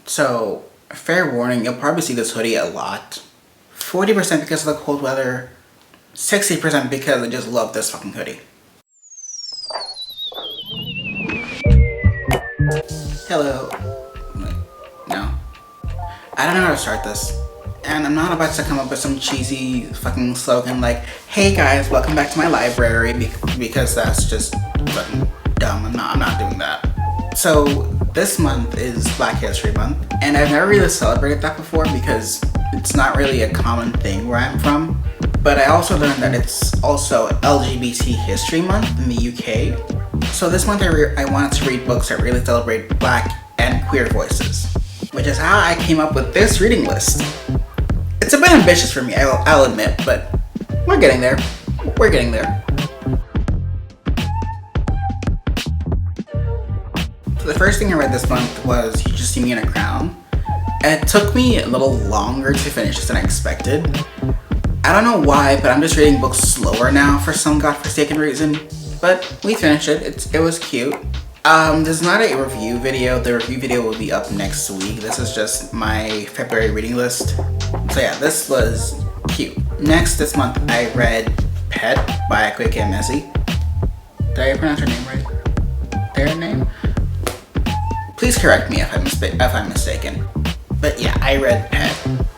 So, fair warning, you'll probably see this hoodie a lot. 40% because of the cold weather, 60% because I just love this fucking hoodie. Hello. No. I don't know how to start this. And I'm not about to come up with some cheesy fucking slogan like, hey guys, welcome back to my library, because that's just fucking dumb. I'm not doing that. So, this month is Black History Month, and I've never really celebrated that before because it's not really a common thing where I'm from. But I also learned that it's also LGBT History Month in the UK. So this month I wanted to read books that really celebrate Black and queer voices, which is how I came up with this reading list. It's a bit ambitious for me, I'll admit, but we're getting there. We're getting there. So the first thing I read this month was You Just See Me in a Crown. It took me a little longer to finish this than I expected. I don't know why, but I'm just reading books slower now for some godforsaken reason. But we finished it. It was cute. This is not a review video. The review video will be up next week. This is just my February reading list. So yeah, this was cute. Next, this month I read Pet by Akwaeke Emezi. Did I pronounce her name right? Their name? Please correct me if I'm mistaken. But yeah, I read Pet.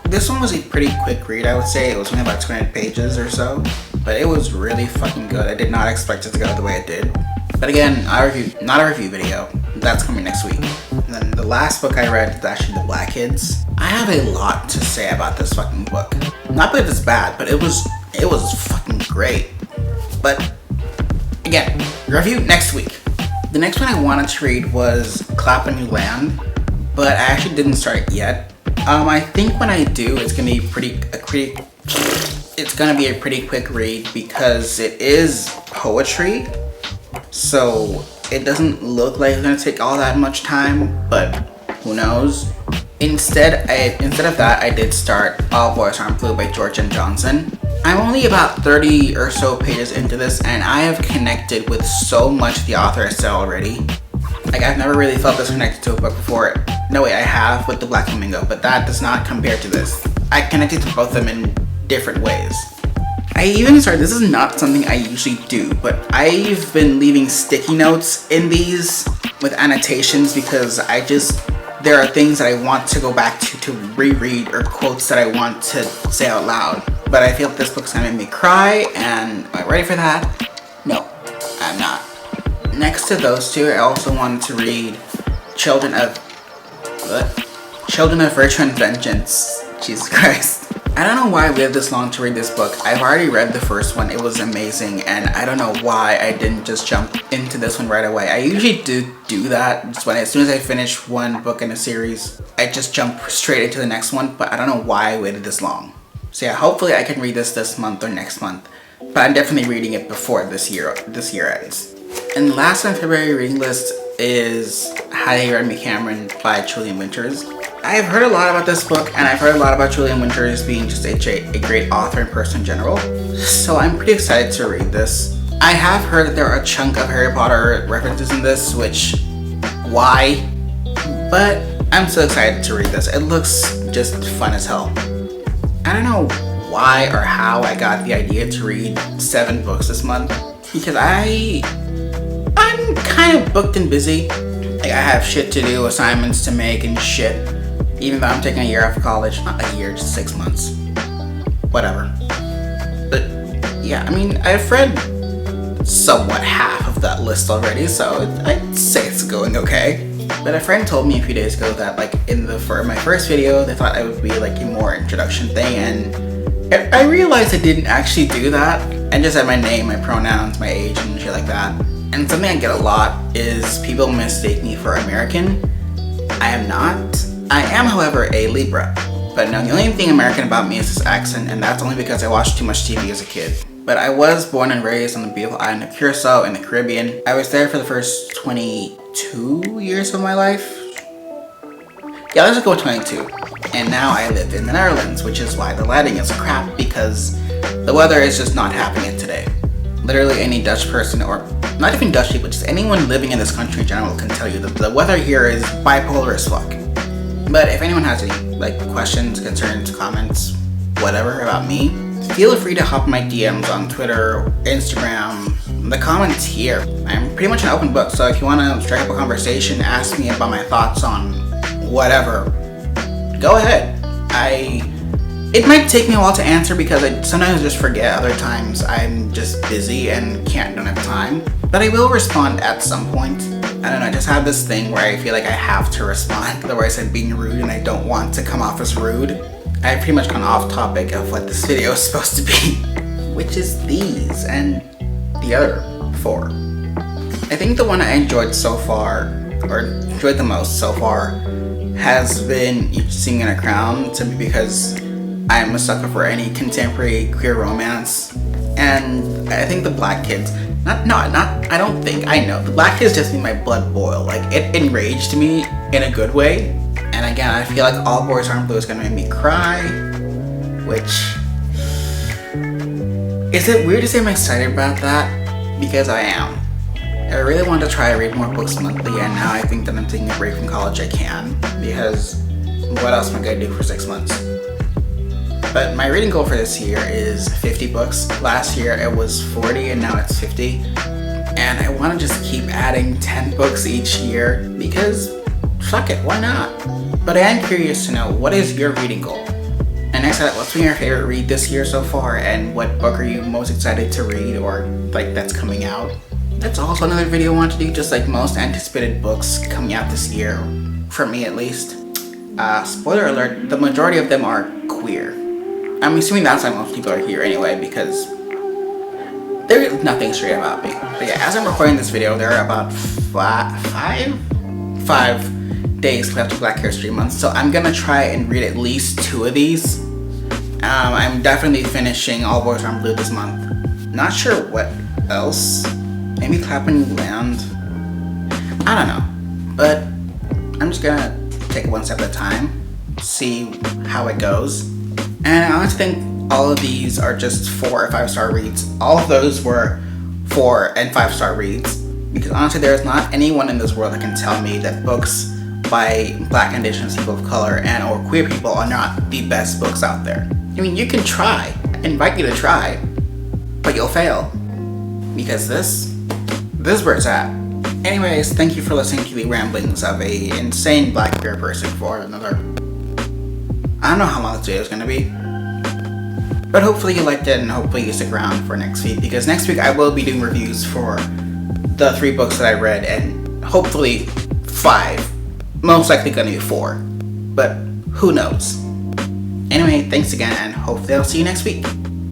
This one was a pretty quick read, I would say. It was only about 200 pages or so. But it was really fucking good. I did not expect it to go the way it did. But again, not a review video. That's coming next week. And then the last book I read is actually The Black Kids. I have a lot to say about this fucking book. Not that it's bad, but it was fucking great. But again, review next week. The next one I wanted to read was Clap a New Land, but I actually didn't start it yet. I think when I do, it's gonna be a pretty quick read because it is poetry. So it doesn't look like it's gonna take all that much time, but who knows? Instead of that, I did start All Boys Aren't Blue by George N. Johnson. I'm only about 30 or so pages into this, and I have connected with so much the author has said already. Like, I've never really felt this connected to a book before. No way, I have with The Black Flamingo, but that does not compare to this. I connected to both of them in different ways. This is not something I usually do, but I've been leaving sticky notes in these with annotations because there are things that I want to go back to reread, or quotes that I want to say out loud. But I feel this book's gonna make me cry, and am I ready for that? No, I'm not. Next to those two, I also wanted to read Children of Virtue and Vengeance. Jesus Christ. I don't know why I waited this long to read this book. I've already read the first one. It was amazing, and I don't know why I didn't just jump into this one right away. I usually do that. Just as soon as I finish one book in a series, I just jump straight into the next one, but I don't know why I waited this long. So yeah, hopefully I can read this month or next month, but I'm definitely reading it before this year ends. And last on February reading list is How You Read Me Cameron by Julian Winters. I've heard a lot about this book, and I've heard a lot about Julian Winters being just a great author and person in general, so I'm pretty excited to read this. I have heard that there are a chunk of Harry Potter references in this, which, why? But I'm so excited to read this. It looks just fun as hell. I don't know why or how I got the idea to read 7 books this month, because I'm kind of booked and busy. Like, I have shit to do, assignments to make and shit. Even though I'm taking a year off of college. Not a year, just 6 months. Whatever. But yeah, I mean, I've read somewhat half of that list already, so I'd say it's going okay. But a friend told me a few days ago that, like, for my first video, they thought I would be like a more introduction thing, and I realized I didn't actually do that. I just had my name, my pronouns, my age, and shit like that. And something I get a lot is people mistake me for American. I am not. I am, however, a Libra. But no, the only thing American about me is this accent, and that's only because I watched too much TV as a kid. But I was born and raised on the beautiful island of Curacao in the Caribbean. I was there for the first 22 years of my life. Yeah, let's just go with 22. And now I live in the Netherlands, which is why the lighting is crap, because the weather is just not having it today. Literally any Dutch person, or not even Dutch people, just anyone living in this country in general can tell you that the weather here is bipolar as fuck. But if anyone has any like questions, concerns, comments, whatever about me, feel free to hop in my DMs on Twitter, Instagram, the comments here. I'm pretty much an open book, so if you want to strike up a conversation, ask me about my thoughts on whatever, go ahead. It might take me a while to answer because I sometimes just forget, other times I'm just busy and don't have time. But I will respond at some point. I don't know, I just have this thing where I feel like I have to respond, otherwise I'm being rude and I don't want to come off as rude. I've pretty much gone off topic of what this video is supposed to be, which is these and the other 4. I think the one I enjoyed so far, or enjoyed the most so far, has been Each Singing in a Crown, simply because I'm a sucker for any contemporary queer romance. And I think The Black Kids, I don't think, I know, The Black Kids just made my blood boil. Like, it enraged me in a good way. And again, I feel like All Boys Aren't Blue is gonna make me cry, which, is it weird to say I'm excited about that? Because I am. I really want to try to read more books monthly, and now I think that I'm taking a break from college, I can, because what else am I gonna do for 6 months? But my reading goal for this year is 50 books. Last year it was 40 and now it's 50. And I want to just keep adding 10 books each year because fuck it, why not? But I am curious to know, what is your reading goal? And next up, what's been your favorite read this year so far, and what book are you most excited to read or like that's coming out? That's also another video I want to do, just like most anticipated books coming out this year, for me at least. Spoiler alert, the majority of them are queer. I'm assuming that's why most people are here anyway, because there is nothing straight about me. But yeah, as I'm recording this video, there are about 5 days left of Black History Month, so I'm gonna try and read at least 2 of these. I'm definitely finishing All Boys Aren't Blue this month. Not sure what else. Maybe Clap When You Land. I don't know. But I'm just gonna take it one step at a time, see how it goes. And I honestly think all of these are just 4 or 5-star reads. All of those were 4 and 5-star reads. Because honestly, there is not anyone in this world that can tell me that books by Black, Indigenous, people of color, and or queer people are not the best books out there. I mean, you can try. I invite you to try. But you'll fail. Because this is where it's at. Anyways, thank you for listening to the ramblings of a insane Black queer person for another... I don't know how long this video is going to be, but hopefully you liked it and hopefully you stick around for next week, because next week I will be doing reviews for the 3 books that I read, and hopefully 5, most likely going to be 4, but who knows. Anyway, thanks again and hopefully I'll see you next week.